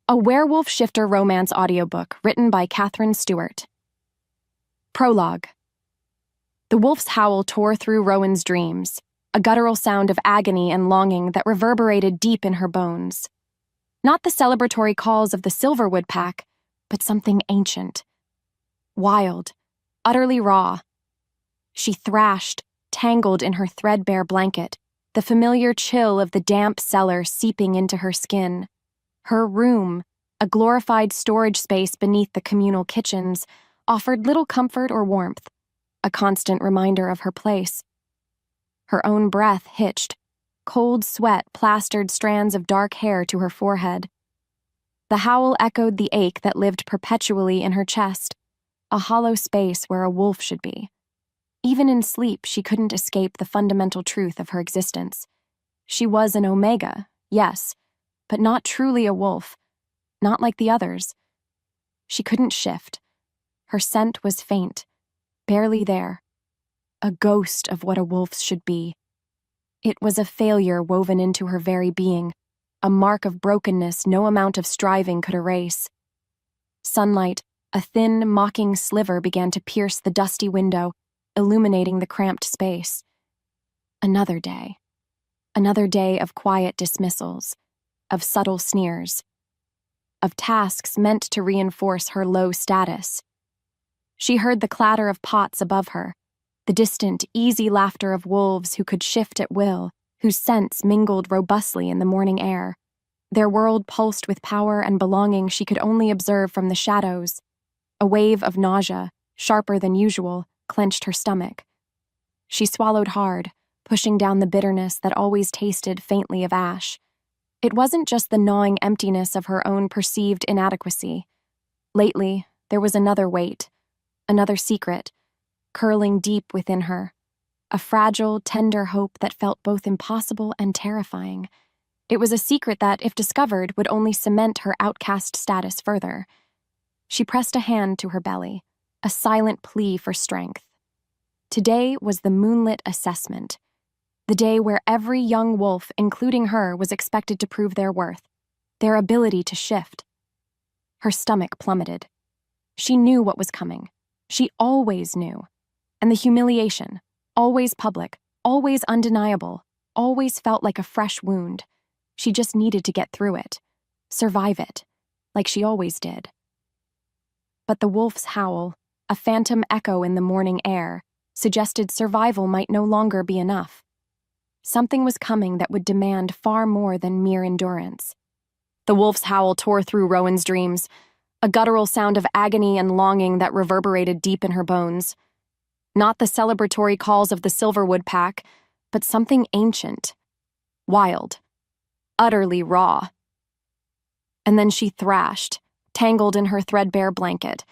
A werewolf shifter romance audiobook written by Catherine Stewart. Prologue. The wolf's howl tore through Rowan's dreams, a guttural sound of agony and longing that reverberated deep in her bones. Not the celebratory calls of the Silverwood Pack, but something ancient. Wild, utterly raw. She thrashed, tangled in her threadbare blanket, the familiar chill of the damp cellar seeping into her skin. Her room, a glorified storage space beneath the communal kitchens, offered little comfort or warmth, a constant reminder of her place. Her own breath hitched. Cold sweat plastered strands of dark hair to her forehead. The howl echoed the ache that lived perpetually in her chest, a hollow space where a wolf should be. Even in sleep, she couldn't escape the fundamental truth of her existence. She was an omega, yes, but not truly a wolf, not like the others. She couldn't shift. Her scent was faint, barely there, a ghost of what a wolf should be. It was a failure woven into her very being, a mark of brokenness no amount of striving could erase. Sunlight, a thin, mocking sliver, began to pierce the dusty window, illuminating the cramped space. Another day of quiet dismissals, of subtle sneers, of tasks meant to reinforce her low status. She heard the clatter of pots above her, the distant, easy laughter of wolves who could shift at will, whose scents mingled robustly in the morning air. Their world pulsed with power and belonging she could only observe from the shadows. A wave of nausea, sharper than usual, clenched her stomach. She swallowed hard, pushing down the bitterness that always tasted faintly of ash. It wasn't just the gnawing emptiness of her own perceived inadequacy. Lately, there was another weight, another secret, curling deep within her, a fragile, tender hope that felt both impossible and terrifying. It was a secret that, if discovered, would only cement her outcast status further. She pressed a hand to her belly, a silent plea for strength. Today was the Moonlit Assessment, the day where every young wolf, including her, was expected to prove their worth, their ability to shift. Her stomach plummeted. She knew what was coming. She always knew. And the humiliation, always public, always undeniable, always felt like a fresh wound. She just needed to get through it, survive it, like she always did. But the wolf's howl, a phantom echo in the morning air, suggested survival might no longer be enough. Something was coming that would demand far more than mere endurance. The wolf's howl tore through Rowan's dreams, a guttural sound of agony and longing that reverberated deep in her bones. Not the celebratory calls of the Silverwood Pack, but something ancient, wild, utterly raw. And then she thrashed, tangled in her threadbare blanket,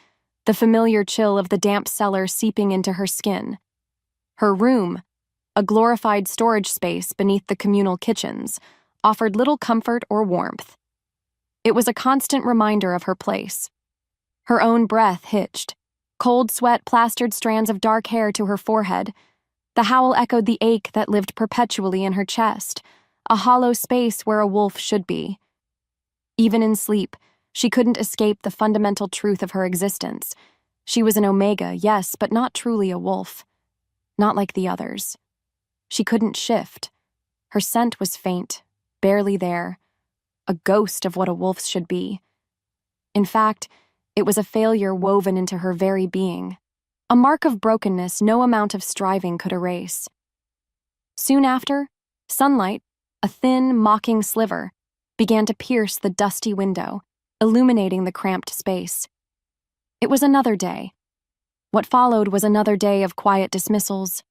the familiar chill of the damp cellar seeping into her skin. Her room, a glorified storage space beneath the communal kitchens, offered little comfort or warmth. It was a constant reminder of her place. Her own breath hitched. Cold sweat plastered strands of dark hair to her forehead. The howl echoed the ache that lived perpetually in her chest, a hollow space where a wolf should be. Even in sleep, she couldn't escape the fundamental truth of her existence. She was an omega, yes, but not truly a wolf. Not like the others. She couldn't shift. Her scent was faint, barely there, a ghost of what a wolf should be. In fact, it was a failure woven into her very being, a mark of brokenness no amount of striving could erase. Soon after, sunlight, a thin, mocking sliver, began to pierce the dusty window, illuminating the cramped space. It was another day. What followed was another day of quiet dismissals,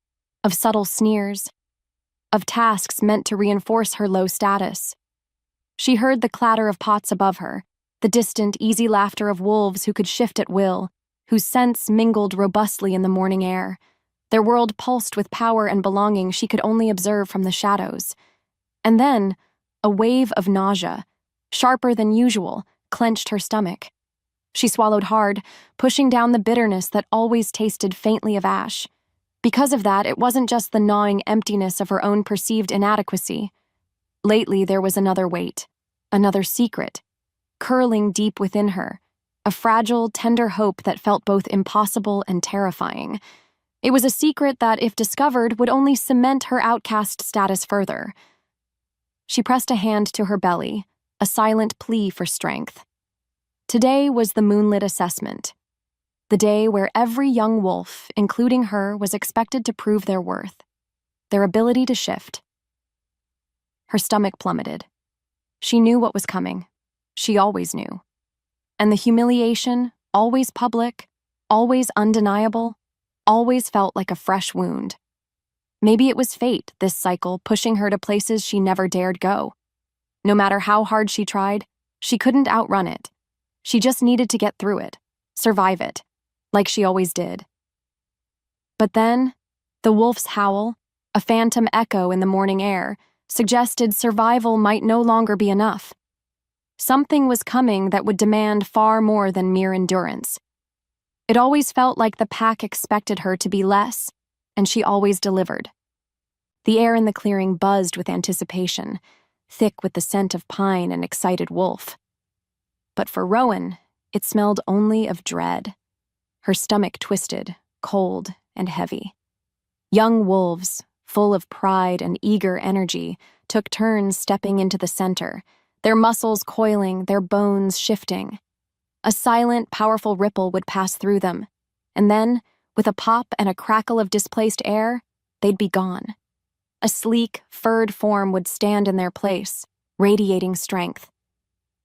of subtle sneers, of tasks meant to reinforce her low status. She heard the clatter of pots above her, the distant, easy laughter of wolves who could shift at will, whose scents mingled robustly in the morning air. Their world pulsed with power and belonging she could only observe from the shadows. And then, a wave of nausea, sharper than usual, clenched her stomach. She swallowed hard, pushing down the bitterness that always tasted faintly of ash. Because of that, it wasn't just the gnawing emptiness of her own perceived inadequacy. Lately, there was another weight, another secret, curling deep within her, a fragile, tender hope that felt both impossible and terrifying. It was a secret that, if discovered, would only cement her outcast status further. She pressed a hand to her belly, a silent plea for strength. Today was the Moonlit Assessment, the day where every young wolf, including her, was expected to prove their worth, their ability to shift. Her stomach plummeted. She knew what was coming. She always knew. And the humiliation, always public, always undeniable, always felt like a fresh wound. Maybe it was fate, this cycle, pushing her to places she never dared go. No matter how hard she tried, she couldn't outrun it. She just needed to get through it, survive it, like she always did. But then, the wolf's howl, a phantom echo in the morning air, suggested survival might no longer be enough. Something was coming that would demand far more than mere endurance. It always felt like the pack expected her to be less, and she always delivered. The air in the clearing buzzed with anticipation, thick with the scent of pine and excited wolf. But for Rowan, it smelled only of dread. Her stomach twisted, cold and heavy. Young wolves, full of pride and eager energy, took turns stepping into the center, their muscles coiling, their bones shifting. A silent, powerful ripple would pass through them, and then, with a pop and a crackle of displaced air, they'd be gone. A sleek, furred form would stand in their place, radiating strength.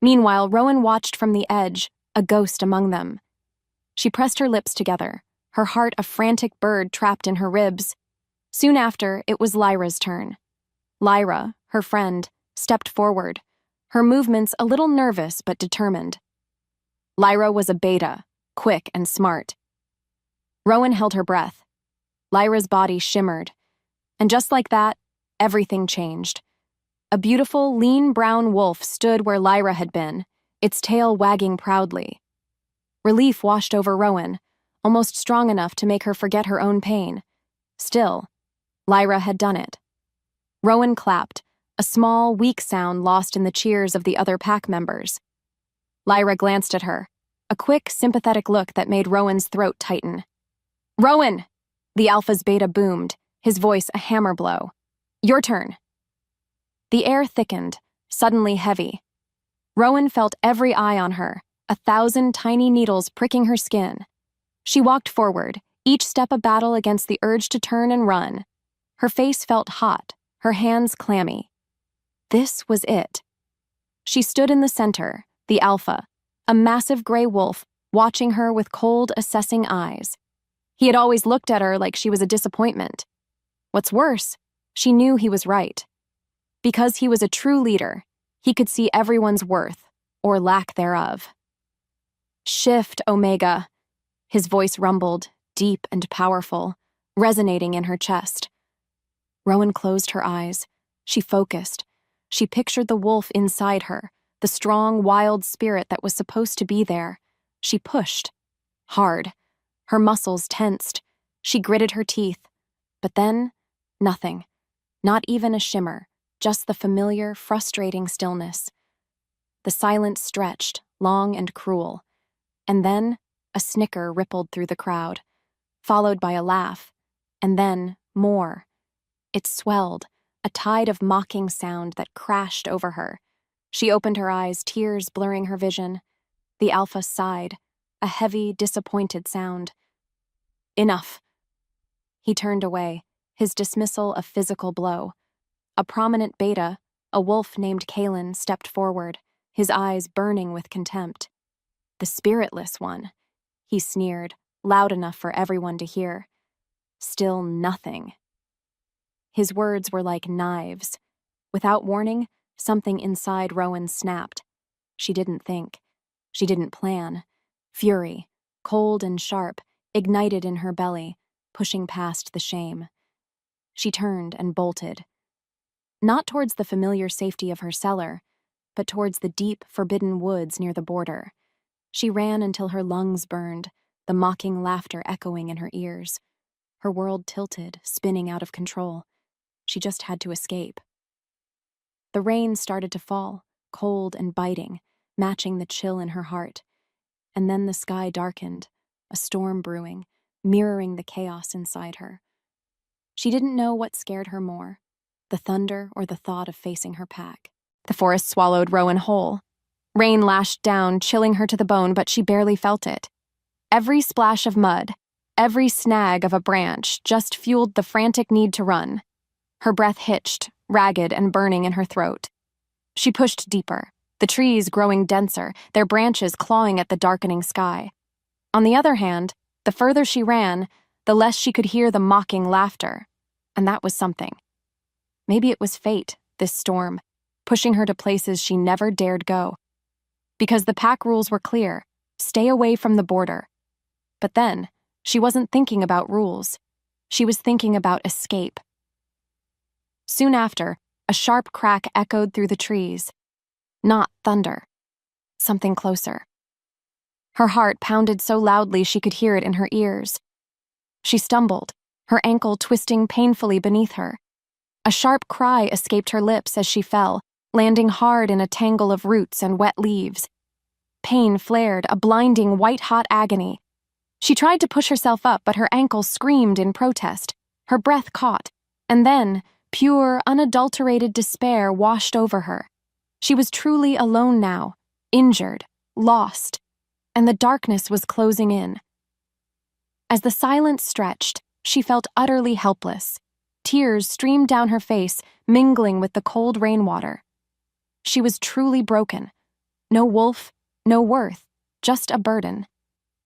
Meanwhile, Rowan watched from the edge, a ghost among them. She pressed her lips together, her heart a frantic bird trapped in her ribs. Soon after, it was Lyra's turn. Lyra, her friend, stepped forward, her movements a little nervous but determined. Lyra was a beta, quick and smart. Rowan held her breath. Lyra's body shimmered. And just like that, everything changed. A beautiful, lean brown wolf stood where Lyra had been, its tail wagging proudly. Relief washed over Rowan, almost strong enough to make her forget her own pain. Still, Lyra had done it. Rowan clapped, a small, weak sound lost in the cheers of the other pack members. Lyra glanced at her, a quick, sympathetic look that made Rowan's throat tighten. "Rowan!" The alpha's beta boomed, his voice a hammer blow. "Your turn." The air thickened, suddenly heavy. Rowan felt every eye on her, 1,000 tiny needles pricking her skin. She walked forward, each step a battle against the urge to turn and run. Her face felt hot, her hands clammy. This was it. She stood in the center, the alpha, a massive gray wolf, watching her with cold, assessing eyes. He had always looked at her like she was a disappointment. What's worse, she knew he was right. Because he was a true leader, he could see everyone's worth, or lack thereof. "Shift, Omega," his voice rumbled, deep and powerful, resonating in her chest. Rowan closed her eyes. She focused. She pictured the wolf inside her, the strong, wild spirit that was supposed to be there. She pushed. Hard. Her muscles tensed. She gritted her teeth. But then, nothing. Not even a shimmer, just the familiar, frustrating stillness. The silence stretched, long and cruel. And then, a snicker rippled through the crowd, followed by a laugh, and then more. It swelled, a tide of mocking sound that crashed over her. She opened her eyes, tears blurring her vision. The alpha sighed, a heavy, disappointed sound. "Enough." He turned away, his dismissal a physical blow. A prominent beta, a wolf named Kalen, stepped forward, his eyes burning with contempt. "The spiritless one," he sneered, loud enough for everyone to hear. "Still nothing." His words were like knives. Without warning, something inside Rowan snapped. She didn't think. She didn't plan. Fury, cold and sharp, ignited in her belly, pushing past the shame. She turned and bolted. Not towards the familiar safety of her cellar, but towards the deep, forbidden woods near the border. She ran until her lungs burned, the mocking laughter echoing in her ears. Her world tilted, spinning out of control. She just had to escape. The rain started to fall, cold and biting. matching the chill in her heart. And then the sky darkened, a storm brewing, mirroring the chaos inside her. She didn't know what scared her more, the thunder or the thought of facing her pack. The forest swallowed Rowan whole. Rain lashed down, chilling her to the bone, but she barely felt it. Every splash of mud, every snag of a branch just fueled the frantic need to run. Her breath hitched, ragged and burning in her throat. She pushed deeper, the trees growing denser, their branches clawing at the darkening sky. On the other hand, the further she ran, the less she could hear the mocking laughter. And that was something. Maybe it was fate, this storm, pushing her to places she never dared go. Because the pack rules were clear: stay away from the border. But then, she wasn't thinking about rules. She was thinking about escape. Soon after, a sharp crack echoed through the trees. Not thunder. Something closer. Her heart pounded so loudly she could hear it in her ears. She stumbled, her ankle twisting painfully beneath her. A sharp cry escaped her lips as she fell, landing hard in a tangle of roots and wet leaves. Pain flared, a blinding white-hot agony. She tried to push herself up, but her ankle screamed in protest. Her breath caught, and then pure, unadulterated despair washed over her. She was truly alone now, injured, lost, and the darkness was closing in. As the silence stretched, she felt utterly helpless. Tears streamed down her face, mingling with the cold rainwater. She was truly broken. No wolf, no worth, just a burden.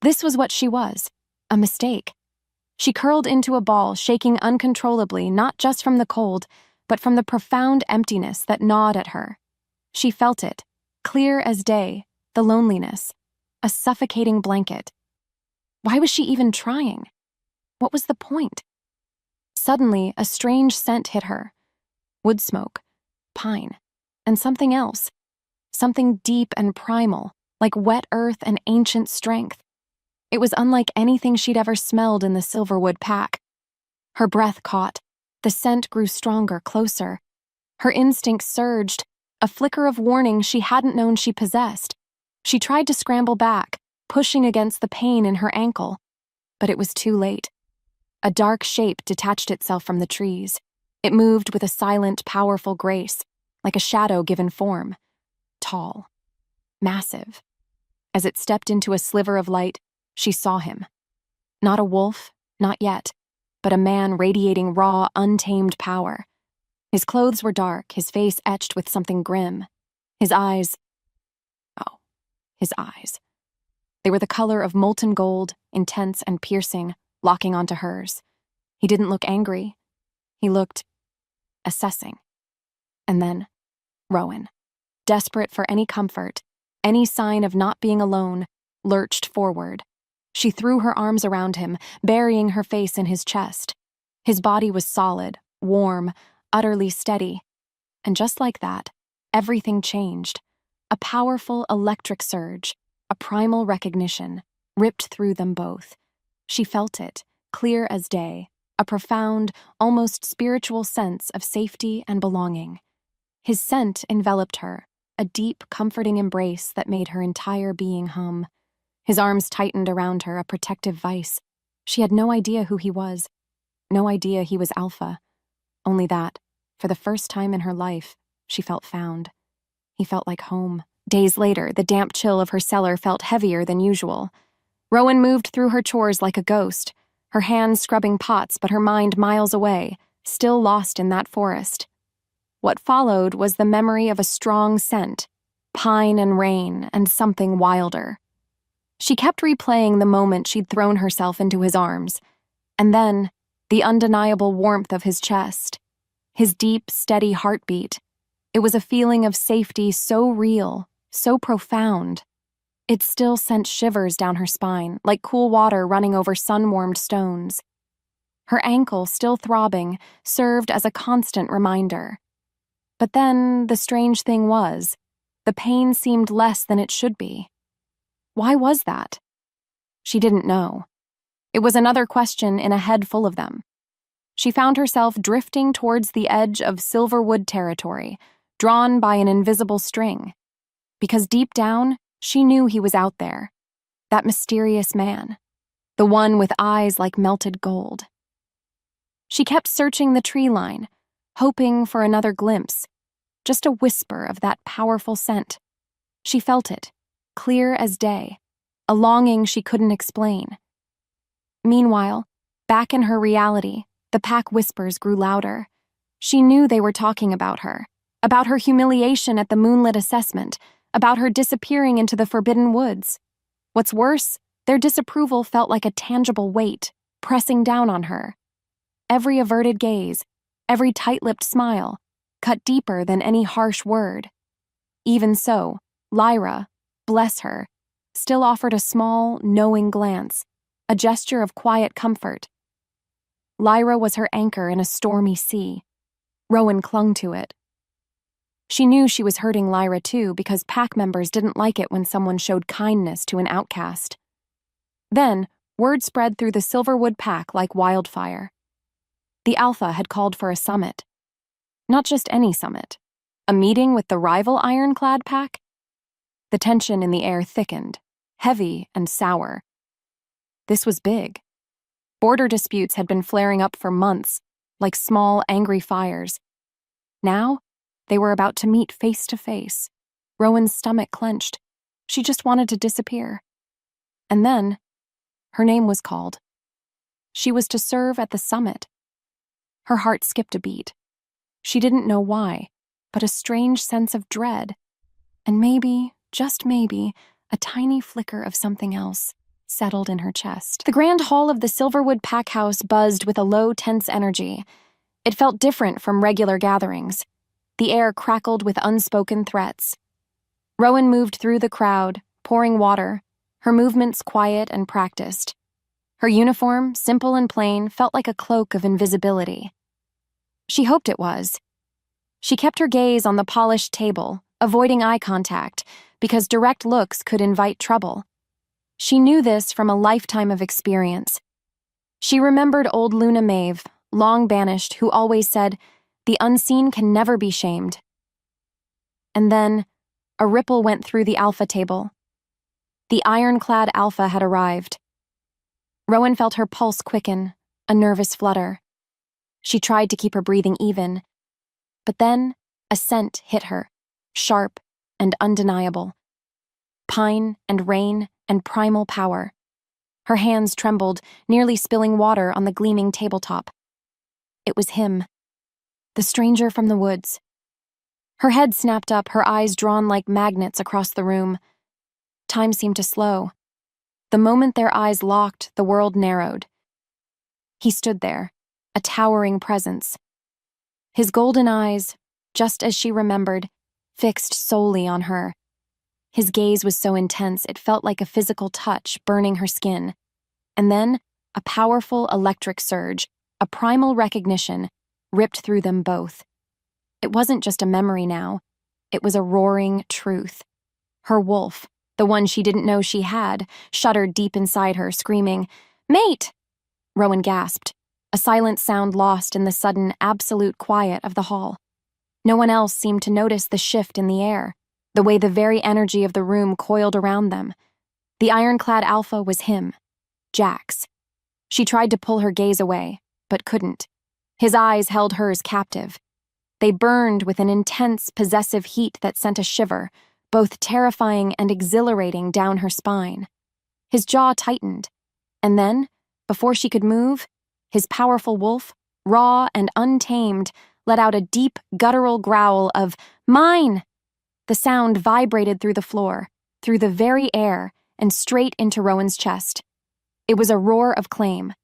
This was what she was, a mistake. She curled into a ball, shaking uncontrollably, not just from the cold, but from the profound emptiness that gnawed at her. She felt it, clear as day, the loneliness, a suffocating blanket. Why was she even trying? What was the point? Suddenly, a strange scent hit her. Wood smoke, pine, and something else. Something deep and primal, like wet earth and ancient strength. It was unlike anything she'd ever smelled in the Silverwood Pack. Her breath caught. The scent grew stronger, closer. Her instincts surged, a flicker of warning she hadn't known she possessed. She tried to scramble back, pushing against the pain in her ankle. But it was too late. A dark shape detached itself from the trees. It moved with a silent, powerful grace, like a shadow given form. Tall. Massive. As it stepped into a sliver of light, she saw him. Not a wolf, not yet, but a man radiating raw, untamed power. His clothes were dark, his face etched with something grim. His eyes. They were the color of molten gold, intense and piercing, locking onto hers. He didn't look angry. He looked assessing. And then, Rowan, desperate for any comfort, any sign of not being alone, lurched forward. She threw her arms around him, burying her face in his chest. His body was solid, warm, utterly steady. And just like that, everything changed. A powerful electric surge, a primal recognition, ripped through them both. She felt it, clear as day, a profound, almost spiritual sense of safety and belonging. His scent enveloped her, a deep, comforting embrace that made her entire being hum. His arms tightened around her, a protective vice. She had no idea who he was. No idea he was Alpha. Only that, for the first time in her life, she felt found. He felt like home. Days later, the damp chill of her cellar felt heavier than usual. Rowan moved through her chores like a ghost, her hands scrubbing pots but her mind miles away, still lost in that forest. What followed was the memory of a strong scent, pine and rain, and something wilder. She kept replaying the moment she'd thrown herself into his arms, and then the undeniable warmth of his chest, his deep, steady heartbeat. It was a feeling of safety so real, so profound. It still sent shivers down her spine, like cool water running over sun-warmed stones. Her ankle, still throbbing, served as a constant reminder. But then, the strange thing was, the pain seemed less than it should be. Why was that? She didn't know. It was another question in a head full of them. She found herself drifting towards the edge of Silverwood territory, drawn by an invisible string. because deep down, she knew he was out there. That mysterious man. The one with eyes like melted gold. She kept searching the tree line, hoping for another glimpse, just a whisper of that powerful scent. She felt it, clear as day, a longing she couldn't explain. Meanwhile, back in her reality, the pack whispers grew louder. She knew they were talking about her humiliation at the Moonlit Assessment, about her disappearing into the forbidden woods. What's worse, their disapproval felt like a tangible weight, pressing down on her. Every averted gaze, every tight-lipped smile, cut deeper than any harsh word. Even so, Lyra, bless her, still offered a small, knowing glance, a gesture of quiet comfort. Lyra was her anchor in a stormy sea. Rowan clung to it. She knew she was hurting Lyra too because pack members didn't like it when someone showed kindness to an outcast. Then, word spread through the Silverwood Pack like wildfire. The Alpha had called for a summit. Not just any summit. A meeting with the rival ironclad pack? The tension in the air thickened, heavy and sour. This was big. Border disputes had been flaring up for months, like small, angry fires. Now, they were about to meet face to face. Rowan's stomach clenched. She just wanted to disappear. And then, her name was called. She was to serve at the summit. Her heart skipped a beat. She didn't know why, but a strange sense of dread. And maybe, just maybe, a tiny flicker of something else settled in her chest. The grand hall of the Silverwood Pack house buzzed with a low, tense energy. It felt different from regular gatherings. The air crackled with unspoken threats. Rowan moved through the crowd, pouring water, her movements quiet and practiced. Her uniform, simple and plain, felt like a cloak of invisibility. She hoped it was. She kept her gaze on the polished table, avoiding eye contact, because direct looks could invite trouble. She knew this from a lifetime of experience. She remembered old Luna Maeve, long banished, who always said, "The unseen can never be shamed." And then, a ripple went through the Alpha table. The ironclad Alpha had arrived. Rowan felt her pulse quicken, a nervous flutter. She tried to keep her breathing even. But then, a scent hit her, sharp and undeniable. Pine and rain and primal power. Her hands trembled, nearly spilling water on the gleaming tabletop. It was him. The stranger from the woods. Her head snapped up, her eyes drawn like magnets across the room. Time seemed to slow. The moment their eyes locked, the world narrowed. He stood there, a towering presence. His golden eyes, just as she remembered, fixed solely on her. His gaze was so intense it felt like a physical touch burning her skin. And then, a powerful electric surge, a primal recognition, ripped through them both. It wasn't just a memory now. It was a roaring truth. Her wolf, the one she didn't know she had, shuddered deep inside her, screaming, "Mate!" Rowan gasped, a silent sound lost in the sudden, absolute quiet of the hall. No one else seemed to notice the shift in the air, the way the very energy of the room coiled around them. The ironclad Alpha was him, Jax. She tried to pull her gaze away, but couldn't. His eyes held hers captive. They burned with an intense, possessive heat that sent a shiver, both terrifying and exhilarating, down her spine. His jaw tightened, and then, before she could move, his powerful wolf, raw and untamed, let out a deep, guttural growl of, "Mine!" The sound vibrated through the floor, through the very air, and straight into Rowan's chest. It was a roar of claim.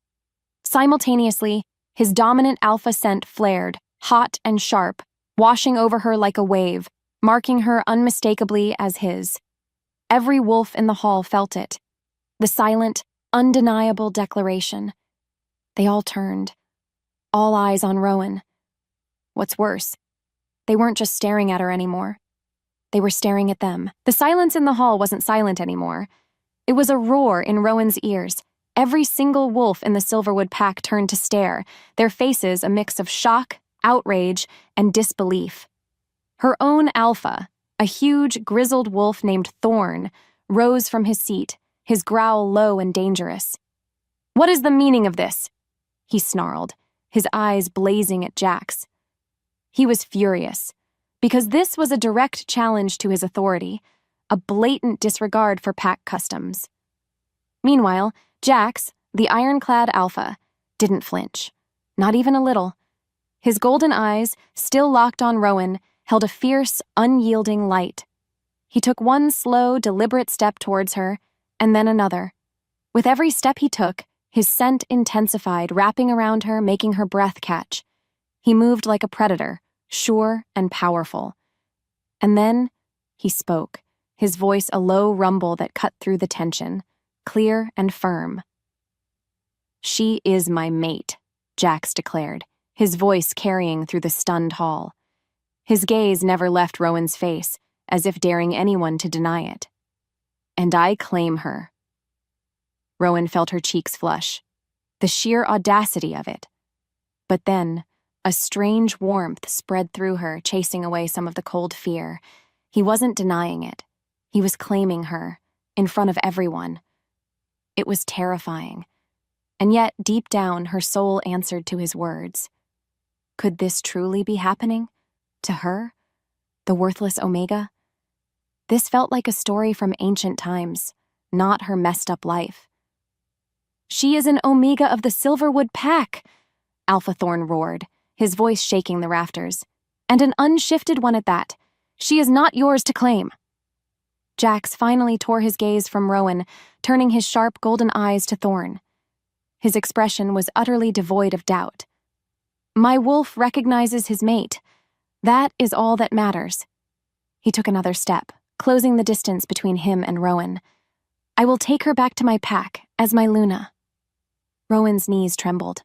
Simultaneously, his dominant alpha scent flared, hot and sharp, washing over her like a wave, marking her unmistakably as his. Every wolf in the hall felt it. The silent, undeniable declaration. They all turned. All eyes on Rowan. What's worse, they weren't just staring at her anymore. They were staring at them. The silence in the hall wasn't silent anymore. It was a roar in Rowan's ears. Every single wolf in the Silverwood Pack turned to stare, their faces a mix of shock, outrage, and disbelief. Her own alpha, A huge, grizzled wolf named Thorn rose from his seat, his growl low and dangerous. "What is the meaning of this?" he snarled, his eyes blazing at Jax. He was furious, because this was a direct challenge to his authority, a blatant disregard for pack customs. Meanwhile, Jax, the ironclad alpha, didn't flinch, not even a little. His golden eyes, still locked on Rowan, held a fierce, unyielding light. He took one slow, deliberate step towards her, and then another. With every step he took, his scent intensified, wrapping around her, making her breath catch. He moved like a predator, sure and powerful. And then he spoke, his voice a low rumble that cut through the tension, clear and firm. "She is my mate," Jax declared, his voice carrying through the stunned hall. His gaze never left Rowan's face, as if daring anyone to deny it. "And I claim her." Rowan felt her cheeks flush, the sheer audacity of it. But then, a strange warmth spread through her, chasing away some of the cold fear. He wasn't denying it. He was claiming her, in front of everyone. It was terrifying. And yet, deep down, her soul answered to his words. Could this truly be happening? To her? The worthless Omega? This felt like a story from ancient times, not her messed-up life. "She is an Omega of the Silverwood Pack," Alpha Thorn roared, his voice shaking the rafters. "And an unshifted one at that. She is not yours to claim." Jax finally tore his gaze from Rowan, turning his sharp golden eyes to Thorn. His expression was utterly devoid of doubt. "My wolf recognizes his mate. That is all that matters." He took another step, closing the distance between him and Rowan. "I will take her back to my pack, as my Luna." Rowan's knees trembled.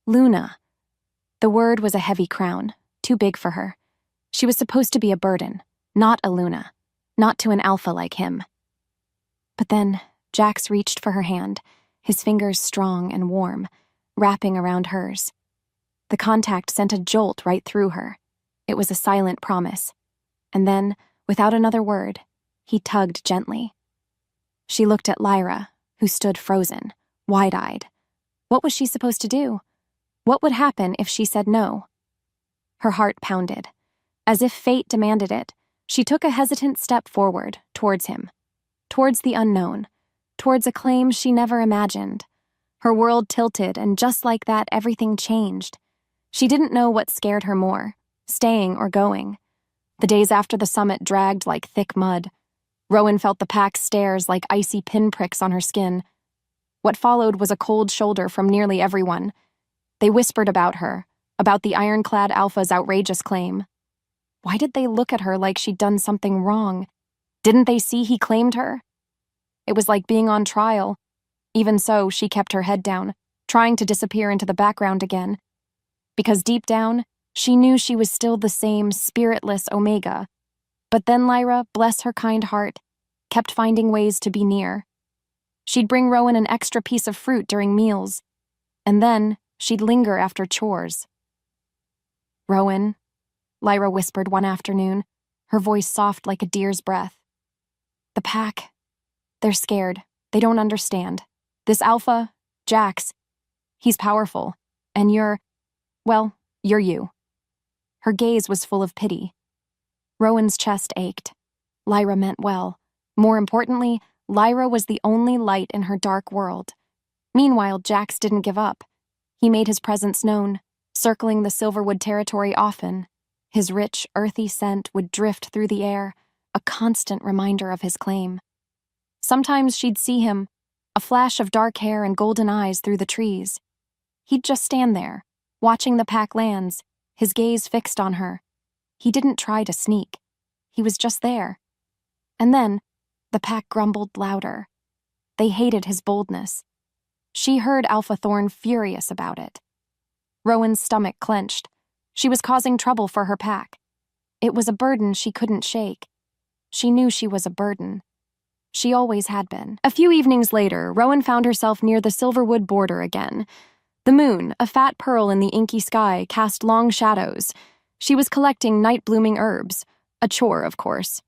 Luna. The word was a heavy crown, too big for her. She was supposed to be a burden, not a Luna, not to an alpha like him. But then, Jax reached for her hand, his fingers strong and warm, wrapping around hers. The contact sent a jolt right through her. It was a silent promise. And then, without another word, he tugged gently. She looked at Lyra, who stood frozen, wide-eyed. What was she supposed to do? What would happen if she said no? Her heart pounded. As if fate demanded it, she took a hesitant step forward, towards him. Towards the unknown. Towards a claim she never imagined. Her world tilted, and just like that, everything changed. She didn't know what scared her more, staying or going. The days after the summit dragged like thick mud. Rowan felt the pack's stares like icy pinpricks on her skin. What followed was a cold shoulder from nearly everyone. They whispered about her, about the ironclad alpha's outrageous claim. Why did they look at her like she'd done something wrong? Didn't they see he claimed her? It was like being on trial. Even so, she kept her head down, trying to disappear into the background again. Because deep down, she knew she was still the same spiritless Omega. But then Lyra, bless her kind heart, kept finding ways to be near. She'd bring Rowan an extra piece of fruit during meals, and then she'd linger after chores. "Rowan," Lyra whispered one afternoon, her voice soft like a deer's breath. "The pack, they're scared. They don't understand. This alpha, Jax, he's powerful, and you're you." Her gaze was full of pity. Rowan's chest ached. Lyra meant well. More importantly, Lyra was the only light in her dark world. Meanwhile, Jax didn't give up. He made his presence known, circling the Silverwood territory often. His rich, earthy scent would drift through the air, a constant reminder of his claim. Sometimes she'd see him, a flash of dark hair and golden eyes through the trees. He'd just stand there, watching the pack lands, his gaze fixed on her. He didn't try to sneak. He was just there. And then, the pack grumbled louder. They hated his boldness. She heard Alpha Thorn furious about it. Rowan's stomach clenched. She was causing trouble for her pack. It was a burden she couldn't shake. She knew she was a burden. She always had been. A few evenings later, Rowan found herself near the Silverwood border again. The moon, a fat pearl in the inky sky, cast long shadows. She was collecting night-blooming herbs, A chore, of course.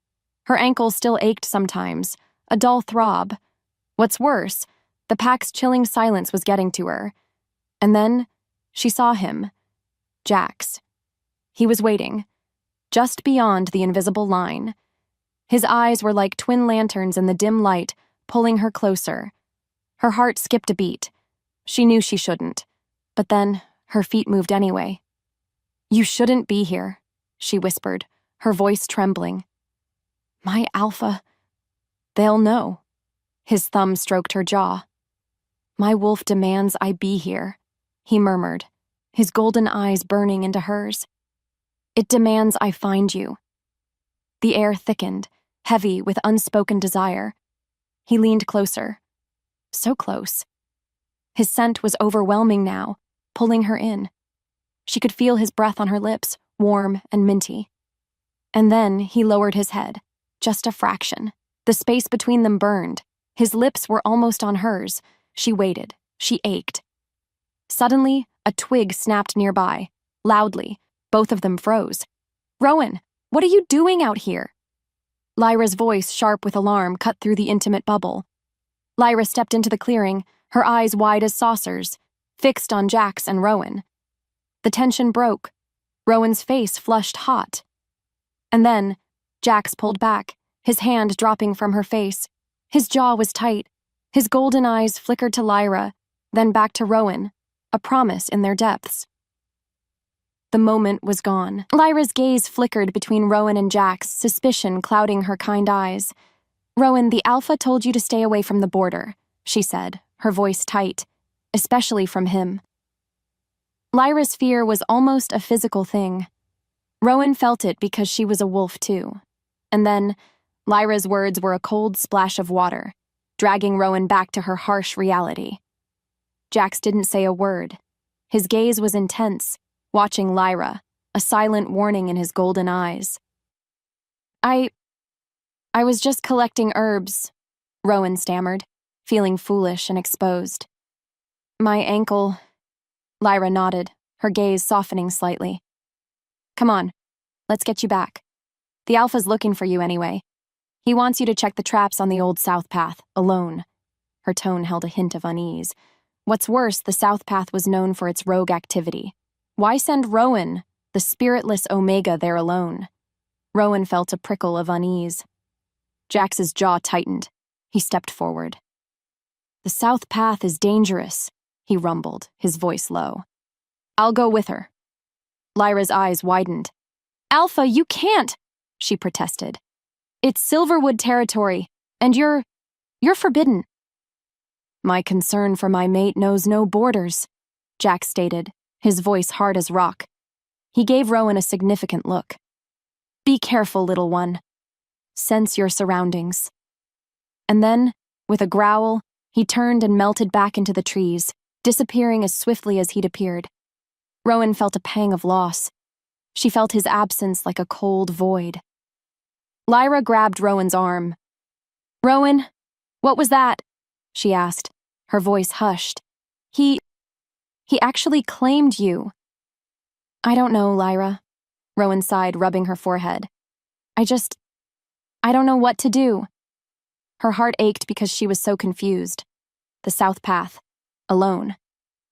Her ankle still ached sometimes, a dull throb. What's worse, the pack's chilling silence was getting to her. And then she saw him. Jax. He was waiting, just beyond the invisible line. His eyes were like twin lanterns in the dim light, pulling her closer. Her heart skipped a beat. She knew she shouldn't, but then her feet moved anyway. "You shouldn't be here," she whispered, her voice trembling. "My alpha. They'll know." His thumb stroked her jaw. "My wolf demands I be here," he murmured, his golden eyes burning into hers. "It demands I find you." The air thickened, heavy with unspoken desire. He leaned closer. So close. His scent was overwhelming now, pulling her in. She could feel his breath on her lips, warm and minty. And then he lowered his head, just a fraction. The space between them burned. His lips were almost on hers. She waited. She ached. Suddenly, a twig snapped nearby. Loudly, both of them froze. "Rowan, what are you doing out here?" Lyra's voice, sharp with alarm, cut through the intimate bubble. Lyra stepped into the clearing, her eyes wide as saucers, fixed on Jax and Rowan. The tension broke. Rowan's face flushed hot. And then, Jax pulled back, his hand dropping from her face. His jaw was tight. His golden eyes flickered to Lyra, then back to Rowan, a promise in their depths. The moment was gone. Lyra's gaze flickered between Rowan and Jax, suspicion clouding her kind eyes. "Rowan, the Alpha told you to stay away from the border," she said, her voice tight, especially from him. Lyra's fear was almost a physical thing. Rowan felt it because she was a wolf too. And then, Lyra's words were a cold splash of water, dragging Rowan back to her harsh reality. Jax didn't say a word. His gaze was intense, watching Lyra, a silent warning in his golden eyes. I was just collecting herbs," Rowan stammered, feeling foolish and exposed. "My ankle..." Lyra nodded, her gaze softening slightly. "Come on, let's get you back. The Alpha's looking for you anyway. He wants you to check the traps on the old South Path, alone." Her tone held a hint of unease. What's worse, the South Path was known for its rogue activity. Why send Rowan, the spiritless Omega, there alone? Rowan felt a prickle of unease. Jax's jaw tightened. He stepped forward. "The South Path is dangerous," he rumbled, his voice low. "I'll go with her." Lyra's eyes widened. "Alpha, you can't," she protested. "It's Silverwood territory, and you're forbidden." "My concern for my mate knows no borders," Jax stated, his voice hard as rock. He gave Rowan a significant look. "Be careful, little one. Sense your surroundings." And then, with a growl, he turned and melted back into the trees, disappearing as swiftly as he'd appeared. Rowan felt a pang of loss. She felt his absence like a cold void. Lyra grabbed Rowan's arm. "Rowan, what was that?" she asked, her voice hushed. He actually claimed you." "I don't know, Lyra," Rowan sighed, rubbing her forehead. I don't know what to do." Her heart ached because she was so confused. The South Path. Alone.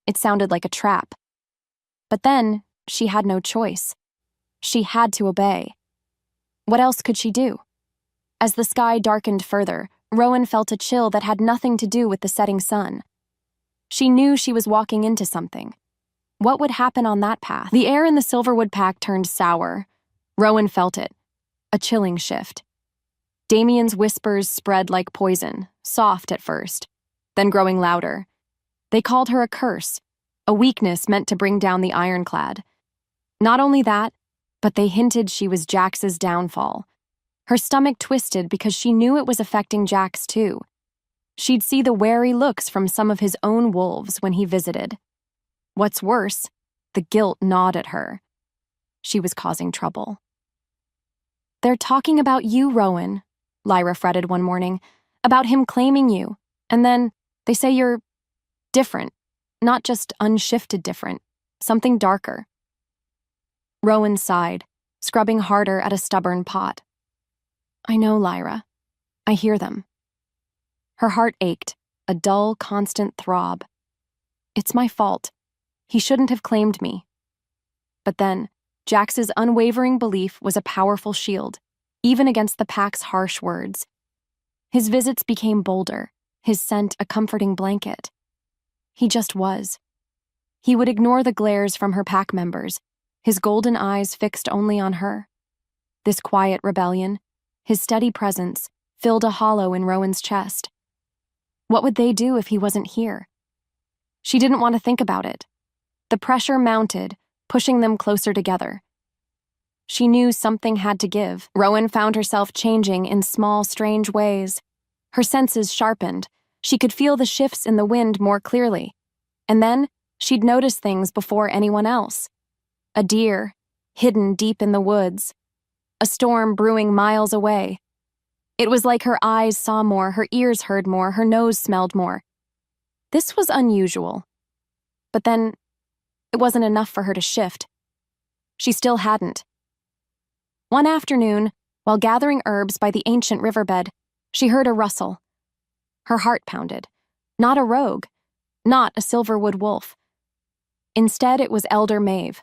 It sounded like a trap. But then, she had no choice. She had to obey. What else could she do? As the sky darkened further, Rowan felt a chill that had nothing to do with the setting sun. She knew she was walking into something. What would happen on that path? The air in the Silverwood Pack turned sour. Rowan felt it. A chilling shift. Damien's whispers spread like poison, soft at first, then growing louder. They called her a curse, a weakness meant to bring down the ironclad. Not only that, but they hinted she was Jax's downfall. Her stomach twisted because she knew it was affecting Jax too. She'd see the wary looks from some of his own wolves when he visited. What's worse, the guilt gnawed at her. She was causing trouble. "They're talking about you, Rowan," Lyra fretted one morning, "about him claiming you, and then they say you're different, not just unshifted different, something darker." Rowan sighed, scrubbing harder at a stubborn pot. "I know, Lyra. I hear them." Her heart ached, a dull, constant throb. "It's my fault. He shouldn't have claimed me." But then, Jax's unwavering belief was a powerful shield, even against the pack's harsh words. His visits became bolder, his scent a comforting blanket. He just was. He would ignore the glares from her pack members, his golden eyes fixed only on her. This quiet rebellion, his steady presence, filled a hollow in Rowan's chest. What would they do if he wasn't here? She didn't want to think about it. The pressure mounted, pushing them closer together. She knew something had to give. Rowan found herself changing in small, strange ways. Her senses sharpened. She could feel the shifts in the wind more clearly. And then, she'd notice things before anyone else. A deer, hidden deep in the woods. A storm brewing miles away. It was like her eyes saw more, her ears heard more, her nose smelled more. This was unusual. But then, it wasn't enough for her to shift. She still hadn't. One afternoon, while gathering herbs by the ancient riverbed, she heard a rustle. Her heart pounded. Not a rogue, not a Silverwood wolf. Instead, it was Elder Maeve,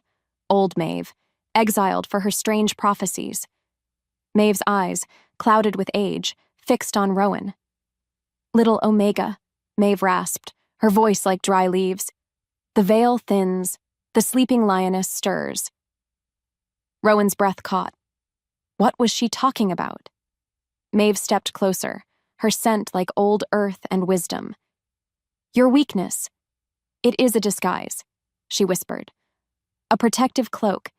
old Maeve, exiled for her strange prophecies. Maeve's eyes, clouded with age, fixed on Rowan. "Little Omega," Maeve rasped, her voice like dry leaves. The veil thins, the sleeping lioness stirs. Rowan's breath caught. What was she talking about? Maeve stepped closer, her scent like old earth and wisdom. "Your weakness. It is a disguise," she whispered. "A protective cloak.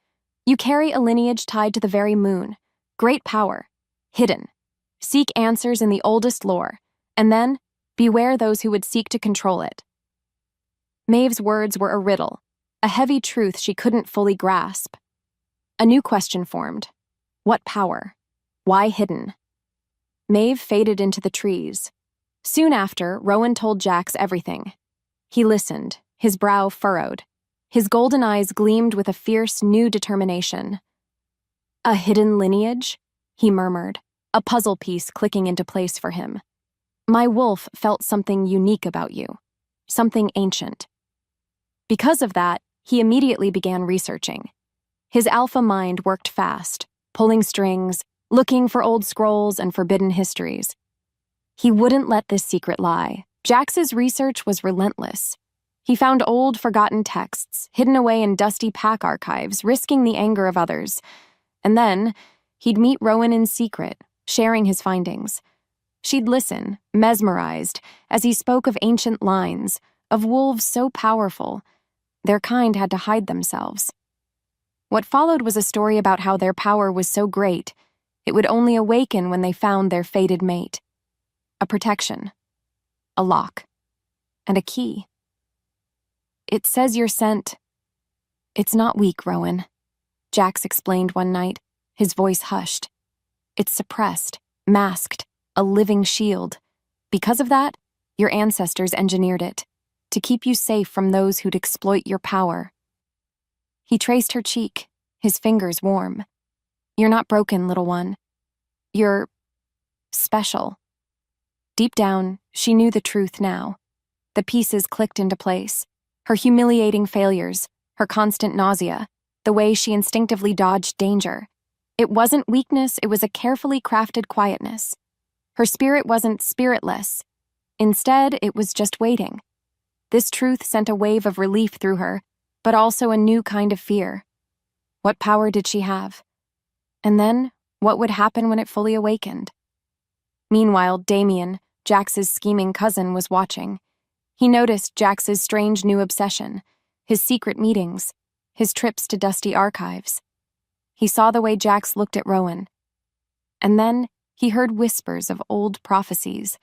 You carry a lineage tied to the very moon. Great power. Hidden. Seek answers in the oldest lore, and then beware those who would seek to control it." Maeve's words were a riddle, a heavy truth she couldn't fully grasp. A new question formed. What power? Why hidden? Maeve faded into the trees. Soon after, Rowan told Jax everything. He listened, his brow furrowed. His golden eyes gleamed with a fierce, new determination. "A hidden lineage?" he murmured, a puzzle piece clicking into place for him. "My wolf felt something unique about you, something ancient." Because of that, he immediately began researching. His alpha mind worked fast, pulling strings, looking for old scrolls and forbidden histories. He wouldn't let this secret lie. Jax's research was relentless. He found old, forgotten texts, hidden away in dusty pack archives, risking the anger of others. And then, he'd meet Rowan in secret, sharing his findings. She'd listen, mesmerized, as he spoke of ancient lines, of wolves so powerful, their kind had to hide themselves. What followed was a story about how their power was so great, it would only awaken when they found their fated mate. A protection, a lock, and a key. "It says you're sent." "It's not weak, Rowan," Jax explained one night, his voice hushed. "It's suppressed, masked, a living shield. Because of that, your ancestors engineered it, to keep you safe from those who'd exploit your power." He traced her cheek, his fingers warm. "You're not broken, little one. You're special." Deep down, she knew the truth now. The pieces clicked into place. Her humiliating failures, her constant nausea, the way she instinctively dodged danger. It wasn't weakness, it was a carefully crafted quietness. Her spirit wasn't spiritless. Instead, it was just waiting. This truth sent a wave of relief through her, but also a new kind of fear. What power did she have? And then, what would happen when it fully awakened? Meanwhile, Damien, Jax's scheming cousin, was watching. He noticed Jax's strange new obsession, his secret meetings, his trips to dusty archives. He saw the way Jax looked at Rowan. And then, he heard whispers of old prophecies.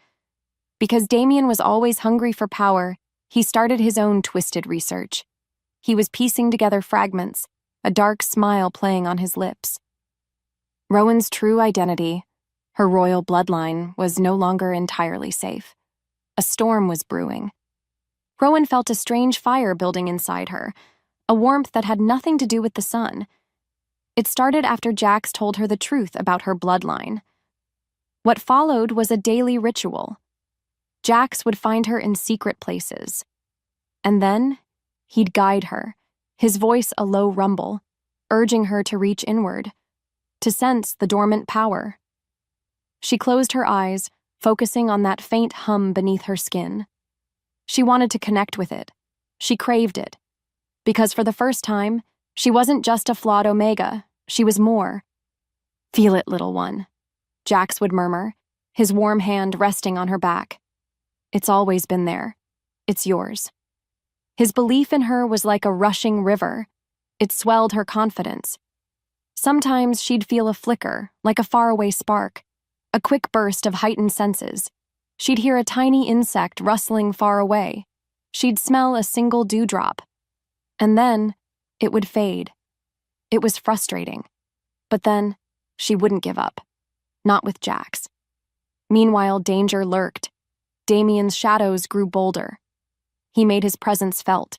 Because Damien was always hungry for power, he started his own twisted research. He was piecing together fragments, a dark smile playing on his lips. Rowan's true identity, her royal bloodline, was no longer entirely safe. A storm was brewing. Rowan felt a strange fire building inside her, a warmth that had nothing to do with the sun. It started after Jax told her the truth about her bloodline. What followed was a daily ritual. Jax would find her in secret places. And then, he'd guide her, his voice a low rumble, urging her to reach inward, to sense the dormant power. She closed her eyes, focusing on that faint hum beneath her skin. She wanted to connect with it. She craved it. Because for the first time, she wasn't just a flawed Omega, she was more. "Feel it, little one," Jax would murmur, his warm hand resting on her back. "It's always been there. It's yours." His belief in her was like a rushing river. It swelled her confidence. Sometimes she'd feel a flicker, like a faraway spark, a quick burst of heightened senses. She'd hear a tiny insect rustling far away. She'd smell a single dewdrop. And then, it would fade. It was frustrating. But then, she wouldn't give up. Not with Jax. Meanwhile, danger lurked. Damien's shadows grew bolder. He made his presence felt.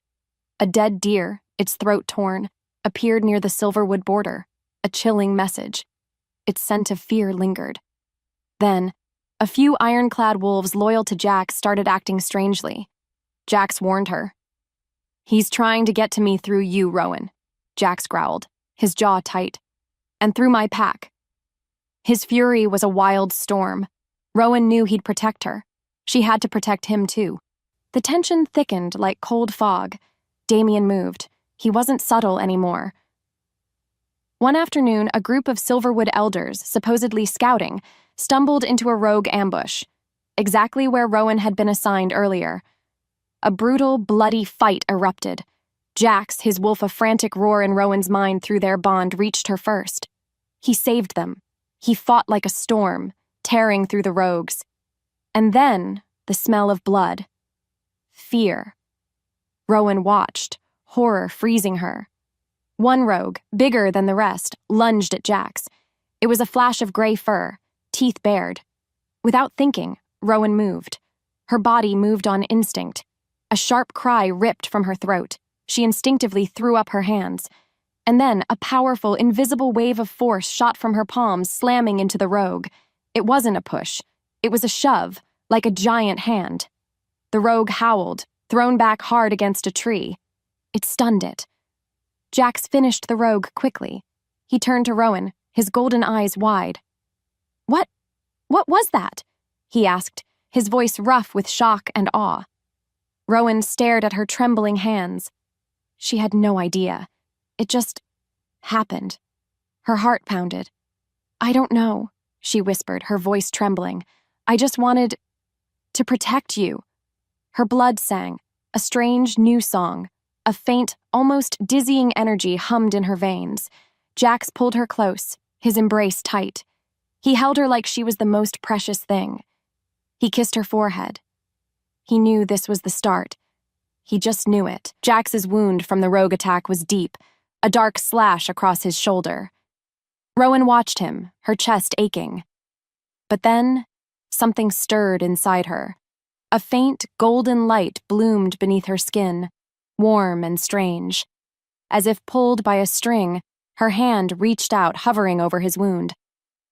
A dead deer, its throat torn, appeared near the Silverwood border, a chilling message. Its scent of fear lingered. Then, a few ironclad wolves loyal to Jax started acting strangely. Jax warned her. "He's trying to get to me through you, Rowan," Jax growled, his jaw tight. "And through my pack." His fury was a wild storm. Rowan knew he'd protect her. She had to protect him too. The tension thickened like cold fog. Damien moved. He wasn't subtle anymore. One afternoon, a group of Silverwood elders, supposedly scouting, stumbled into a rogue ambush, exactly where Rowan had been assigned earlier. A brutal, bloody fight erupted. Jax, his wolf a frantic roar in Rowan's mind through their bond, reached her first. He saved them. He fought like a storm, tearing through the rogues. And then, the smell of blood. Fear. Rowan watched, horror freezing her. One rogue, bigger than the rest, lunged at Jax. It was a flash of gray fur, teeth bared. Without thinking, Rowan moved. Her body moved on instinct. A sharp cry ripped from her throat. She instinctively threw up her hands. And then a powerful, invisible wave of force shot from her palms, slamming into the rogue. It wasn't a push. It was a shove, like a giant hand. The rogue howled, thrown back hard against a tree. It stunned it. Jax finished the rogue quickly. He turned to Rowan, his golden eyes wide. What was that?" he asked, his voice rough with shock and awe. Rowan stared at her trembling hands. She had no idea. It just happened. Her heart pounded. "I don't know," she whispered, her voice trembling. "I just wanted to protect you." Her blood sang, a strange new song. A faint, almost dizzying energy hummed in her veins. Jax pulled her close, his embrace tight. He held her like she was the most precious thing. He kissed her forehead. He knew this was the start. He just knew it. Jax's wound from the rogue attack was deep, a dark slash across his shoulder. Rowan watched him, her chest aching. But then, something stirred inside her. A faint, golden light bloomed beneath her skin, warm and strange. As if pulled by a string, her hand reached out, hovering over his wound.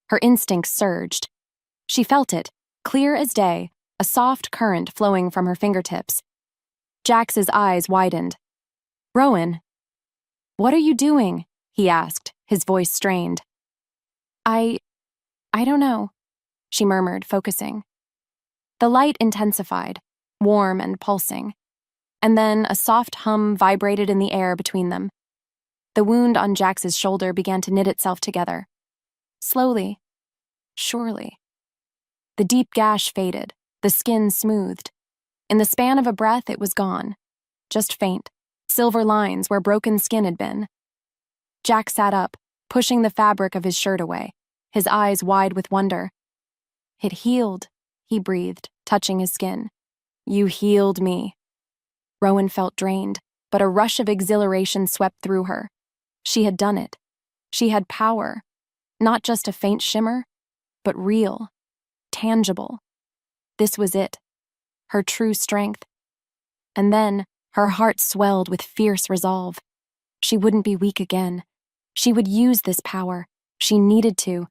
Her instincts surged. She felt it, clear as day, a soft current flowing from her fingertips. Jax's eyes widened. "Rowan, what are you doing?" he asked, his voice strained. I don't know," she murmured, focusing. The light intensified, warm and pulsing. And then a soft hum vibrated in the air between them. The wound on Jax's shoulder began to knit itself together. Slowly, surely. The deep gash faded, the skin smoothed. In the span of a breath, it was gone. Just faint, silver lines where broken skin had been. Jax sat up, pushing the fabric of his shirt away, his eyes wide with wonder. "It healed," he breathed, touching his skin. "You healed me." Rowan felt drained, but a rush of exhilaration swept through her. She had done it. She had power. Not just a faint shimmer, but real, tangible. This was it. Her true strength. And then, her heart swelled with fierce resolve. She wouldn't be weak again. She would use this power. She needed to.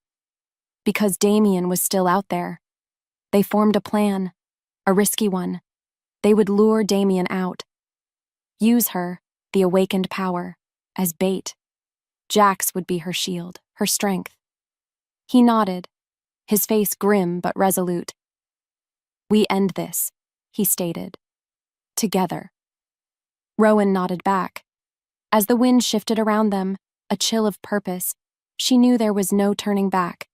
Because Damien was still out there. They formed a plan, a risky one. They would lure Damien out. Use her, the awakened power, as bait. Jax would be her shield, her strength. He nodded, his face grim but resolute. "We end this," he stated. "Together." Rowan nodded back. As the wind shifted around them, a chill of purpose, she knew there was no turning back.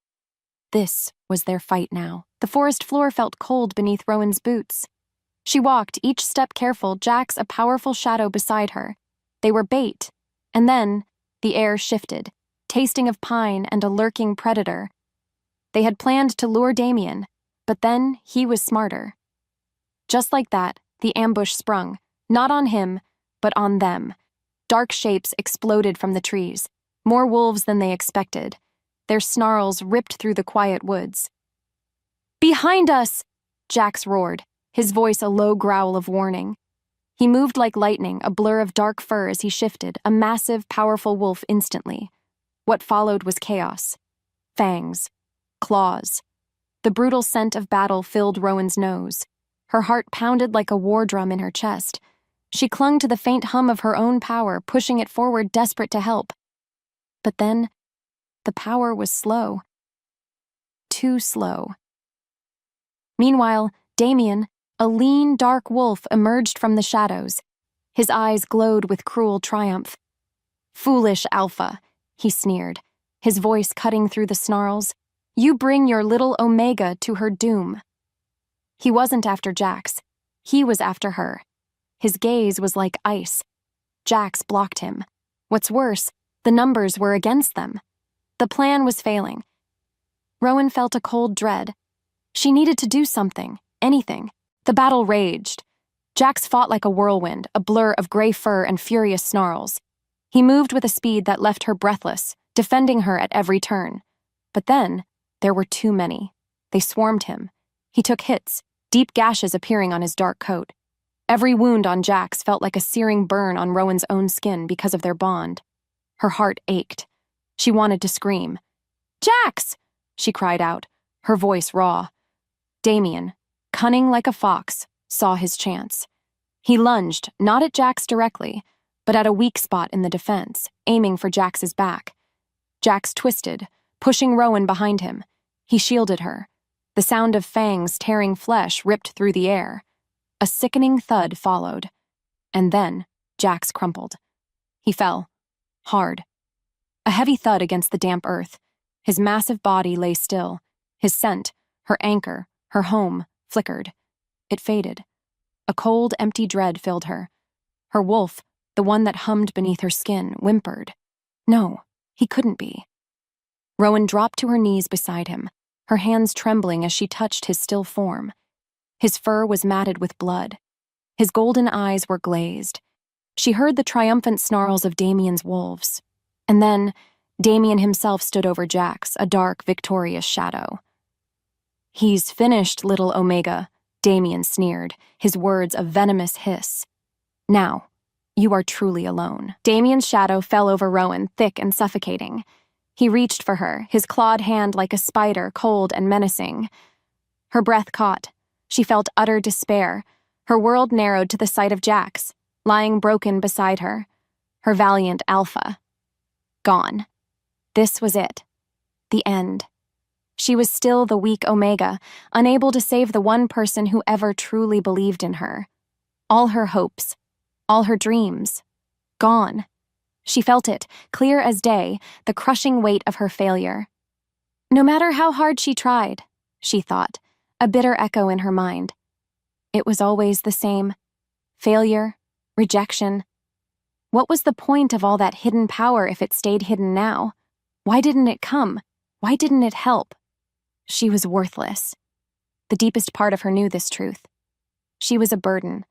This was their fight now. The forest floor felt cold beneath Rowan's boots. She walked, each step careful, Jax a powerful shadow beside her. They were bait. And then, the air shifted, tasting of pine and a lurking predator. They had planned to lure Damien, but then he was smarter. Just like that, the ambush sprung, not on him, but on them. Dark shapes exploded from the trees, more wolves than they expected. Their snarls ripped through the quiet woods. "Behind us!" Jax roared, his voice a low growl of warning. He moved like lightning, a blur of dark fur as he shifted, a massive, powerful wolf instantly. What followed was chaos. Fangs. Claws. The brutal scent of battle filled Rowan's nose. Her heart pounded like a war drum in her chest. She clung to the faint hum of her own power, pushing it forward, desperate to help. But then, the power was slow. Too slow. Meanwhile, Damien, a lean, dark wolf, emerged from the shadows. His eyes glowed with cruel triumph. "Foolish alpha," he sneered, his voice cutting through the snarls. "You bring your little Omega to her doom." He wasn't after Jax. He was after her. His gaze was like ice. Jax blocked him. What's worse, the numbers were against them. The plan was failing. Rowan felt a cold dread. She needed to do something, anything. The battle raged. Jax fought like a whirlwind, a blur of gray fur and furious snarls. He moved with a speed that left her breathless, defending her at every turn. But then, there were too many. They swarmed him. He took hits, deep gashes appearing on his dark coat. Every wound on Jax felt like a searing burn on Rowan's own skin because of their bond. Her heart ached. She wanted to scream. "Jax!" she cried out, her voice raw. Damien, cunning like a fox, saw his chance. He lunged, not at Jax directly, but at a weak spot in the defense, aiming for Jax's back. Jax twisted, pushing Rowan behind him. He shielded her. The sound of fangs tearing flesh ripped through the air. A sickening thud followed. And then, Jax crumpled. He fell. Hard. A heavy thud against the damp earth. His massive body lay still. His scent, her anchor, her home, flickered. It faded. A cold, empty dread filled her. Her wolf, the one that hummed beneath her skin, whimpered. No, he couldn't be. Rowan dropped to her knees beside him, her hands trembling as she touched his still form. His fur was matted with blood. His golden eyes were glazed. She heard the triumphant snarls of Damien's wolves. And then, Damien himself stood over Jax, a dark, victorious shadow. "He's finished, little Omega," Damien sneered, his words a venomous hiss. "Now, you are truly alone." Damien's shadow fell over Rowan, thick and suffocating. He reached for her, his clawed hand like a spider, cold and menacing. Her breath caught. She felt utter despair. Her world narrowed to the sight of Jax, lying broken beside her. Her valiant alpha. Gone. This was it. The end. She was still the weak Omega, unable to save the one person who ever truly believed in her. All her hopes, all her dreams, gone. She felt it, clear as day, the crushing weight of her failure. No matter how hard she tried, she thought, a bitter echo in her mind. It was always the same. Failure, rejection. What was the point of all that hidden power if it stayed hidden now? Why didn't it come? Why didn't it help? She was worthless. The deepest part of her knew this truth. She was a burden.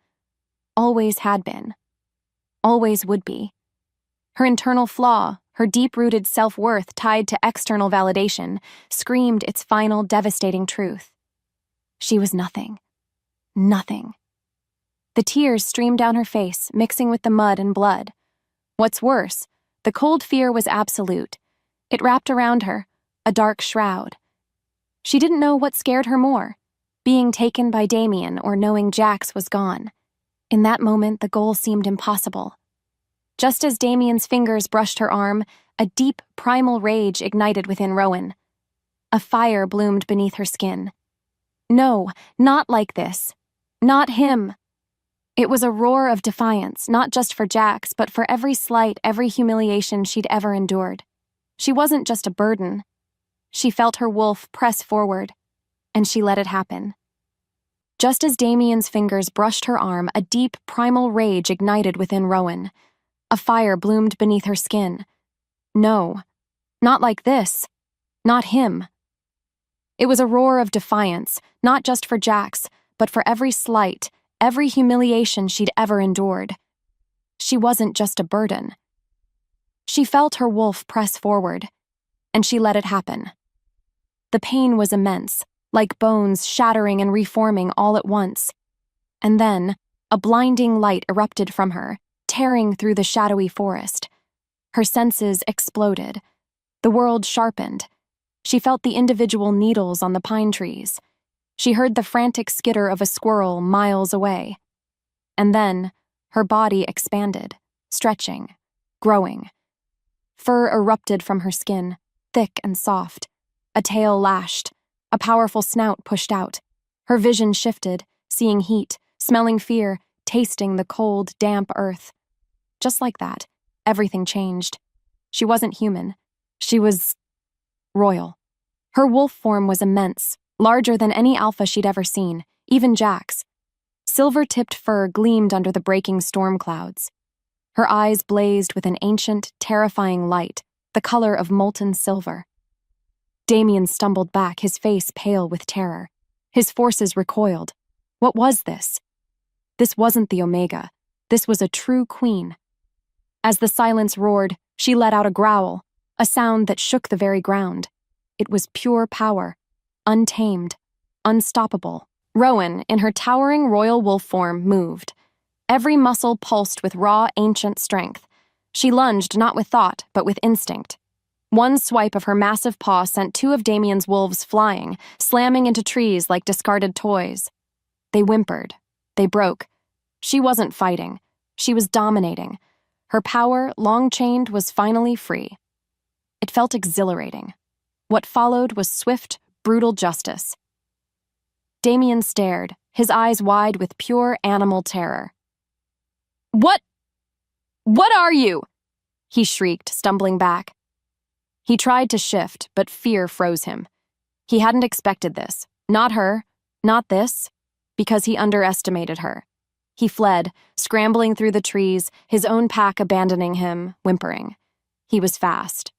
Always had been. Always would be. Her internal flaw, her deep-rooted self-worth tied to external validation, screamed its final devastating truth. She was nothing. Nothing. The tears streamed down her face, mixing with the mud and blood. What's worse, The cold fear was absolute. It wrapped around her, a dark shroud. She didn't know what scared her more, being taken by Damien or knowing Jax was gone. In that moment, the goal seemed impossible. Just as Damien's fingers brushed her arm, a deep, primal rage ignited within Rowan. A fire bloomed beneath her skin. No, not like this. Not him. It was a roar of defiance, not just for Jax, but for every slight, every humiliation she'd ever endured. She wasn't just a burden. She felt her wolf press forward, and she let it happen. Just as Damien's fingers brushed her arm, a deep, primal rage ignited within Rowan. A fire bloomed beneath her skin. No, not like this. Not him. It was a roar of defiance, not just for Jax, but for every slight, every humiliation she'd ever endured. She wasn't just a burden. She felt her wolf press forward, and she let it happen. The pain was immense, like bones shattering and reforming all at once. And then, a blinding light erupted from her, tearing through the shadowy forest. Her senses exploded. The world sharpened. She felt the individual needles on the pine trees. She heard the frantic skitter of a squirrel miles away. And then, her body expanded, stretching, growing. Fur erupted from her skin, thick and soft. A tail lashed. A powerful snout pushed out. Her vision shifted, seeing heat, smelling fear, tasting the cold, damp earth. Just like that, everything changed. She wasn't human. She was royal. Her wolf form was immense, larger than any alpha she'd ever seen, even Jax. Silver-tipped fur gleamed under the breaking storm clouds. Her eyes blazed with an ancient, terrifying light, the color of molten silver. Damien stumbled back, his face pale with terror. His forces recoiled. What was this? This wasn't the Omega. This was a true queen. As the silence roared, she let out a growl, a sound that shook the very ground. It was pure power, untamed, unstoppable. Rowan, in her towering royal wolf form, moved. Every muscle pulsed with raw, ancient strength. She lunged not with thought, but with instinct. One swipe of her massive paw sent two of Damien's wolves flying, slamming into trees like discarded toys. They whimpered. They broke. She wasn't fighting. She was dominating. Her power, long-chained, was finally free. It felt exhilarating. What followed was swift, brutal justice. Damien stared, his eyes wide with pure animal terror. What are you?" he shrieked, stumbling back. He tried to shift, but fear froze him. He hadn't expected this. Not her, not this, because he underestimated her. He fled, scrambling through the trees, his own pack abandoning him, whimpering. He was fast.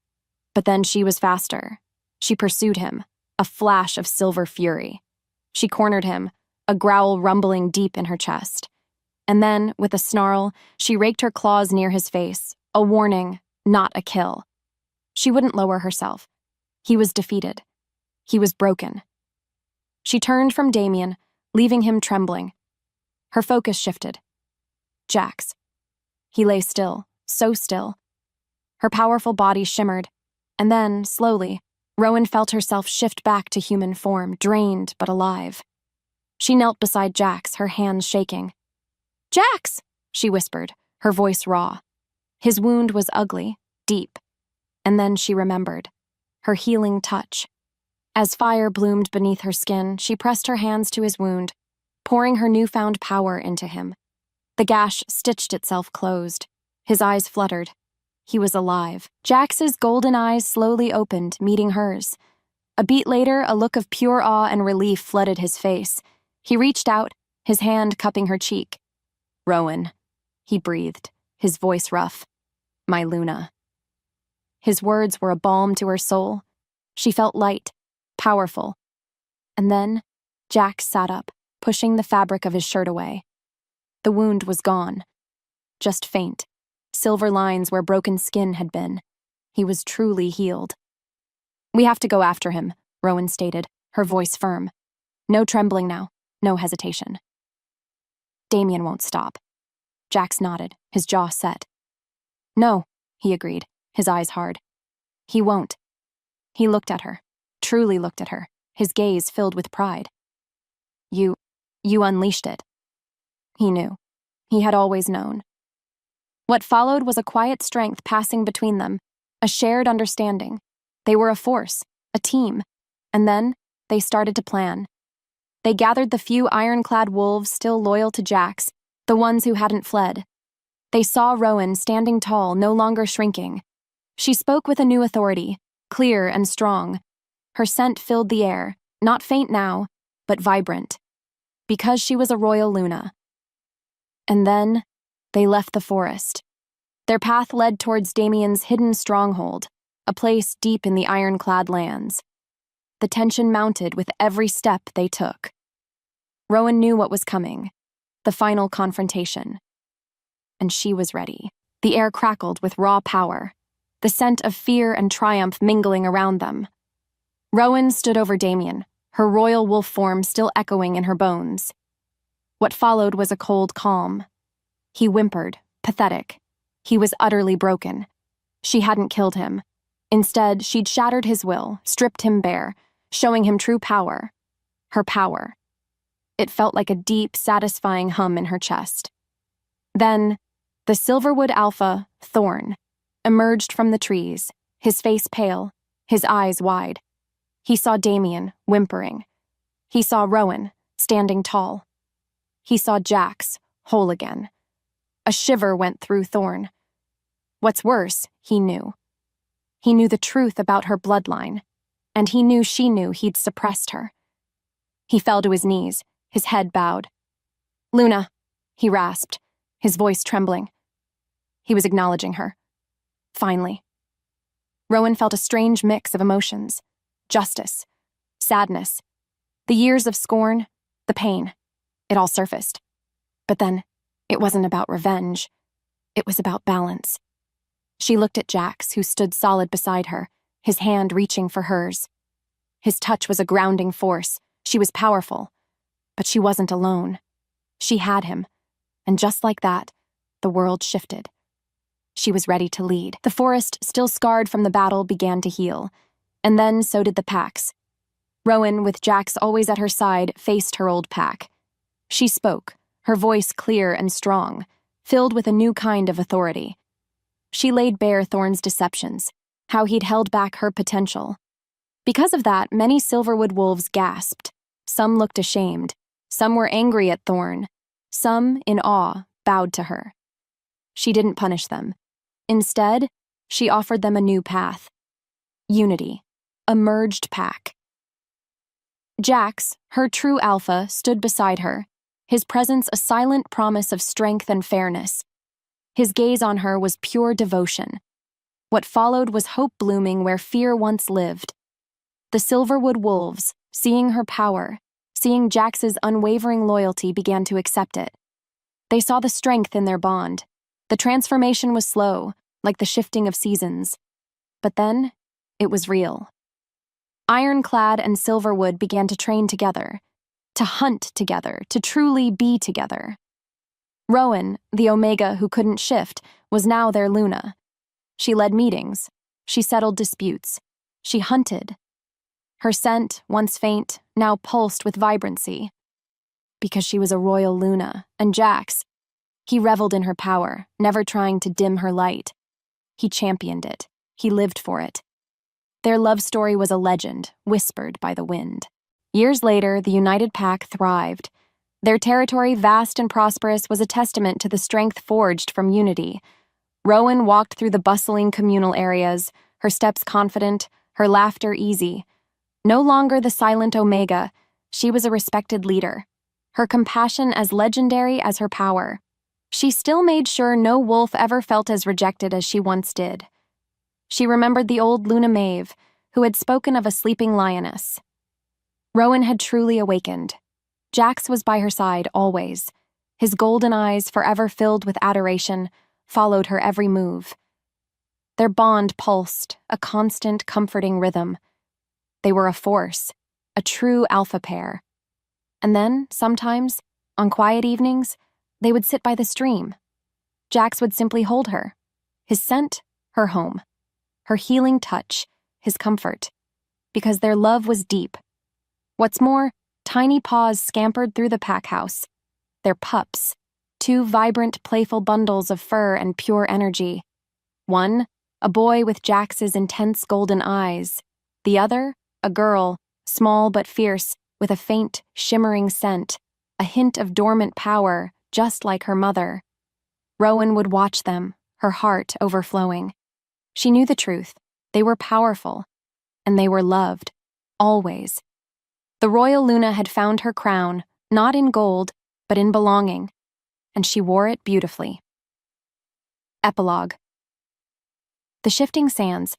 But then she was faster. She pursued him, a flash of silver fury. She cornered him, a growl rumbling deep in her chest. And then, with a snarl, she raked her claws near his face, a warning, not a kill. She wouldn't lower herself. He was defeated. He was broken. She turned from Damien, leaving him trembling. Her focus shifted. Jax. He lay still, so still. Her powerful body shimmered, and then, slowly, Rowan felt herself shift back to human form, drained but alive. She knelt beside Jax, her hands shaking. "Jax!" she whispered, her voice raw. His wound was ugly, deep. And then she remembered. Her healing touch. As fire bloomed beneath her skin, she pressed her hands to his wound, pouring her newfound power into him. The gash stitched itself closed. His eyes fluttered. He was alive. Jax's golden eyes slowly opened, meeting hers. A beat later, a look of pure awe and relief flooded his face. He reached out, his hand cupping her cheek. "Rowan," he breathed, his voice rough. "My Luna." His words were a balm to her soul. She felt light, powerful. And then, Jax sat up, pushing the fabric of his shirt away. The wound was gone. Just faint, silver lines where broken skin had been. He was truly healed. "We have to go after him," Rowan stated, her voice firm. "No trembling now, no hesitation." "Damien won't stop." Jax nodded, his jaw set. "No," he agreed. his eyes hard. He won't. He looked at her, truly looked at her, his gaze filled with pride. You unleashed it. He knew. He had always known. What followed was a quiet strength passing between them, a shared understanding. They were a force, a team, and then they started to plan. They gathered the few ironclad wolves still loyal to Jax, the ones who hadn't fled. They saw Rowan standing tall, no longer shrinking. She spoke with a new authority, clear and strong. Her scent filled the air, not faint now, but vibrant. Because she was a royal Luna. And then they left the forest. Their path led towards Damien's hidden stronghold, a place deep in the ironclad lands. The tension mounted with every step they took. Rowan knew what was coming, the final confrontation. And she was ready. The air crackled with raw power, the scent of fear and triumph mingling around them. Rowan stood over Damien, her royal wolf form still echoing in her bones. What followed was a cold calm. He whimpered, pathetic. He was utterly broken. She hadn't killed him. Instead, she'd shattered his will, stripped him bare, showing him true power. Her power. It felt like a deep, satisfying hum in her chest. Then, the Silverwood alpha, Thorn, emerged from the trees, his face pale, his eyes wide. He saw Damien, whimpering. He saw Rowan, standing tall. He saw Jax, whole again. A shiver went through Thorn. What's worse, he knew. He knew the truth about her bloodline, and he knew she knew he'd suppressed her. He fell to his knees, his head bowed. "Luna," he rasped, his voice trembling. He was acknowledging her. Finally. Rowan felt a strange mix of emotions. Justice, sadness, the years of scorn, the pain. It all surfaced. But then, it wasn't about revenge. It was about balance. She looked at Jax, who stood solid beside her, his hand reaching for hers. His touch was a grounding force. She was powerful. But she wasn't alone. She had him. And just like that, the world shifted. She was ready to lead. The forest, still scarred from the battle, began to heal. And then so did the packs. Rowan, with Jax always at her side, faced her old pack. She spoke, her voice clear and strong, filled with a new kind of authority. She laid bare Thorn's deceptions, how he'd held back her potential. Because of that, many Silverwood wolves gasped. Some looked ashamed. Some were angry at Thorn. Some, in awe, bowed to her. She didn't punish them. Instead, she offered them a new path. Unity. A merged pack. Jax, her true alpha, stood beside her, his presence a silent promise of strength and fairness. His gaze on her was pure devotion. What followed was hope blooming where fear once lived. The Silverwood wolves, seeing her power, seeing Jax's unwavering loyalty, began to accept it. They saw the strength in their bond. The transformation was slow, like the shifting of seasons. But then, it was real. Ironclad and Silverwood began to train together, to hunt together, to truly be together. Rowan, the Omega who couldn't shift, was now their Luna. She led meetings. She settled disputes. She hunted. Her scent, once faint, now pulsed with vibrancy. Because she was a royal Luna, and Jax, he reveled in her power, never trying to dim her light. He championed it. He lived for it. Their love story was a legend, whispered by the wind. Years later, the united pack thrived. Their territory, vast and prosperous, was a testament to the strength forged from unity. Rowan walked through the bustling communal areas, her steps confident, her laughter easy. No longer the silent Omega, she was a respected leader. Her compassion as legendary as her power. She still made sure no wolf ever felt as rejected as she once did. She remembered the old Luna Maeve, who had spoken of a sleeping lioness. Rowan had truly awakened. Jax was by her side always. His golden eyes, forever filled with adoration, followed her every move. Their bond pulsed, a constant, comforting rhythm. They were a force, a true alpha pair. And then, sometimes, on quiet evenings, they would sit by the stream. Jax would simply hold her. His scent, her home. her healing touch, his comfort. Because their love was deep. What's more, tiny paws scampered through the pack house. Their pups, two vibrant, playful bundles of fur and pure energy. One, a boy with Jax's intense golden eyes. The other, a girl, small but fierce, with a faint, shimmering scent, a hint of dormant power, just like her mother. Rowan would watch them, her heart overflowing. She knew the truth. They were powerful, and they were loved, always. The royal Luna had found her crown, not in gold, but in belonging, and she wore it beautifully. Epilogue. The shifting sands.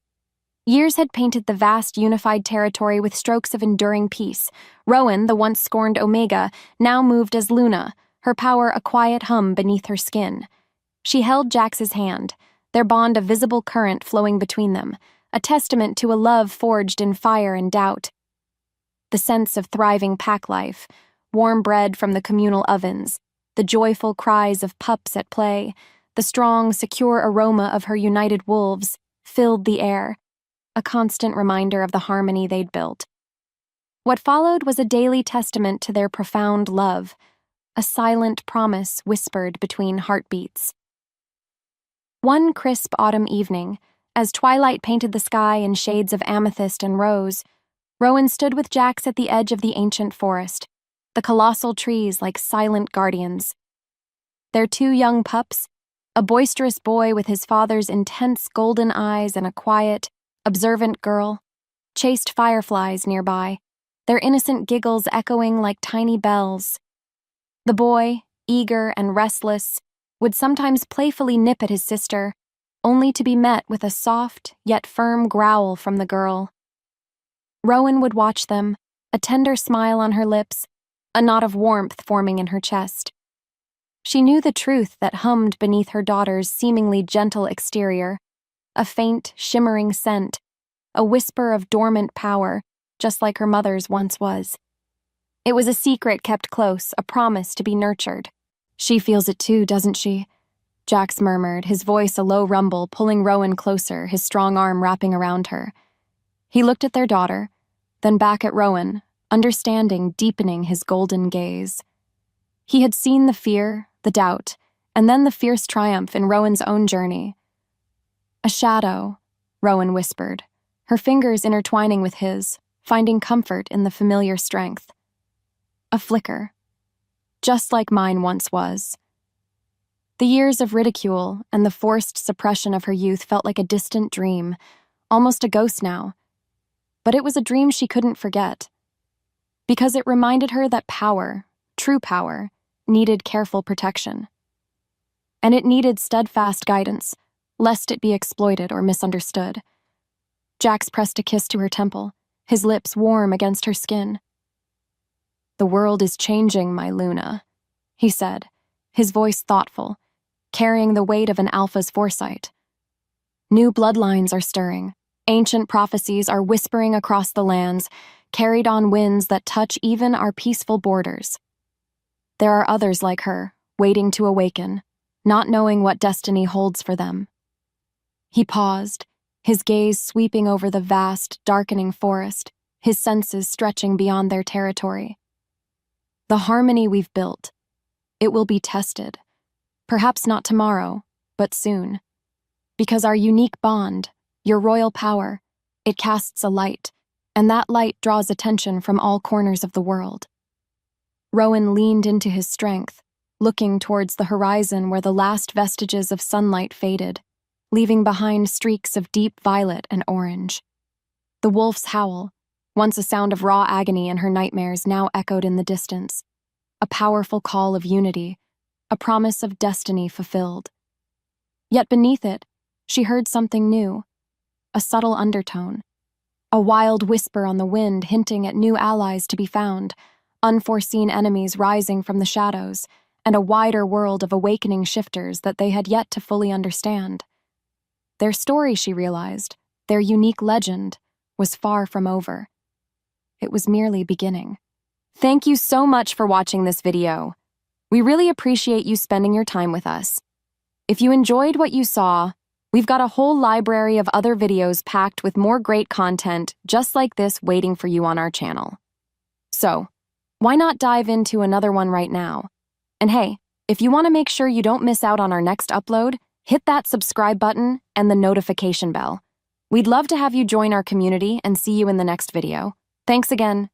Years had painted the vast, unified territory with strokes of enduring peace. Rowan, the once scorned Omega, now moved as Luna, her power a quiet hum beneath her skin. She held Jax's hand, their bond a visible current flowing between them, a testament to a love forged in fire and doubt. The sense of thriving pack life, warm bread from the communal ovens, the joyful cries of pups at play, the strong, secure aroma of her united wolves, filled the air, a constant reminder of the harmony they'd built. What followed was a daily testament to their profound love, a silent promise whispered between heartbeats. One crisp autumn evening, as twilight painted the sky in shades of amethyst and rose, Rowan stood with Jax at the edge of the ancient forest, the colossal trees like silent guardians. Their two young pups, a boisterous boy with his father's intense golden eyes and a quiet, observant girl, chased fireflies nearby, their innocent giggles echoing like tiny bells. The boy, eager and restless, would sometimes playfully nip at his sister, only to be met with a soft yet firm growl from the girl. Rowan would watch them, a tender smile on her lips, a knot of warmth forming in her chest. She knew the truth that hummed beneath her daughter's seemingly gentle exterior, a faint, shimmering scent, a whisper of dormant power, just like her mother's once was. It was a secret kept close, a promise to be nurtured. "She feels it too, doesn't she?" Jax murmured, his voice a low rumble, pulling Rowan closer, his strong arm wrapping around her. He looked at their daughter, then back at Rowan, understanding deepening his golden gaze. He had seen the fear, the doubt, and then the fierce triumph in Rowan's own journey. "A shadow," Rowan whispered, her fingers intertwining with his, finding comfort in the familiar strength. "A flicker. Just like mine once was." The years of ridicule and the forced suppression of her youth felt like a distant dream, almost a ghost now. But it was a dream she couldn't forget, because it reminded her that power, true power, needed careful protection. And it needed steadfast guidance, lest it be exploited or misunderstood. Jax pressed a kiss to her temple, his lips warm against her skin. "The world is changing, my Luna," he said, his voice thoughtful, carrying the weight of an alpha's foresight. "New bloodlines are stirring. Ancient prophecies are whispering across the lands, carried on winds that touch even our peaceful borders. There are others like her, waiting to awaken, not knowing what destiny holds for them." He paused, his gaze sweeping over the vast, darkening forest, his senses stretching beyond their territory. "The harmony we've built, it will be tested. Perhaps not tomorrow, but soon. Because our unique bond, your royal power, it casts a light, and that light draws attention from all corners of the world." Rowan leaned into his strength, looking towards the horizon where the last vestiges of sunlight faded, leaving behind streaks of deep violet and orange. The wolf's howl, once a sound of raw agony in her nightmares, now echoed in the distance, a powerful call of unity, a promise of destiny fulfilled. Yet beneath it, she heard something new, a subtle undertone, a wild whisper on the wind hinting at new allies to be found, unforeseen enemies rising from the shadows, and a wider world of awakening shifters that they had yet to fully understand. Their story, she realized, their unique legend, was far from over. It was merely beginning. Thank you so much for watching this video. We really appreciate you spending your time with us. If you enjoyed what you saw, We've got a whole library of other videos packed with more great content just like this waiting for you on our channel. So, why not dive into another one right now? And hey, if you want to make sure you don't miss out on our next upload, hit that subscribe button and the notification bell. We'd love to have you join our community and see you in the next video. Thanks again.